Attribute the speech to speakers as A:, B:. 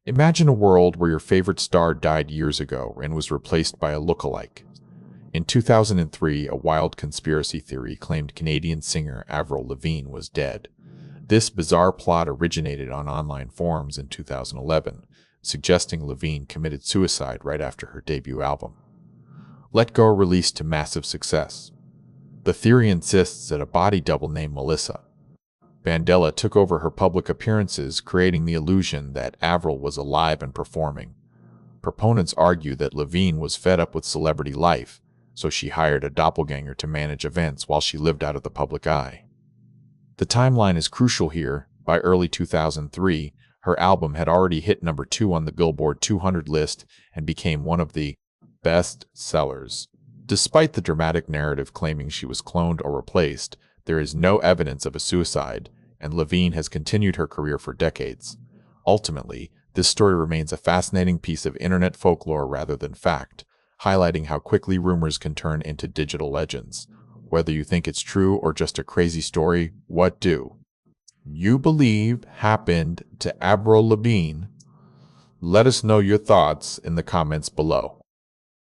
A: Imagine a world where your favorite star died years ago and was replaced by a lookalike. In 2003, a wild conspiracy theory claimed Canadian singer Avril Lavigne was dead. This bizarre plot originated on online forums in 2011, suggesting Lavigne committed suicide right after her debut album. Let Go released to massive success. The theory insists that a body double named Melissa Bandela took over her public appearances, creating the illusion that Avril was alive and performing. Proponents argue that Lavigne was fed up with celebrity life, so she hired a doppelganger to manage events while she lived out of the public eye. The timeline is crucial here. By early 2003, her album had already hit number 2 on the Billboard 200 list and became one of the best sellers. Despite the dramatic narrative claiming she was cloned or replaced, there is no evidence of a suicide, and Lavigne has continued her career for decades. Ultimately, this story remains a fascinating piece of internet folklore rather than fact, highlighting how quickly rumors can turn into digital legends. Whether you think it's true or just a crazy story, what do you believe happened to Avril Lavigne? Let us know your thoughts in the comments below.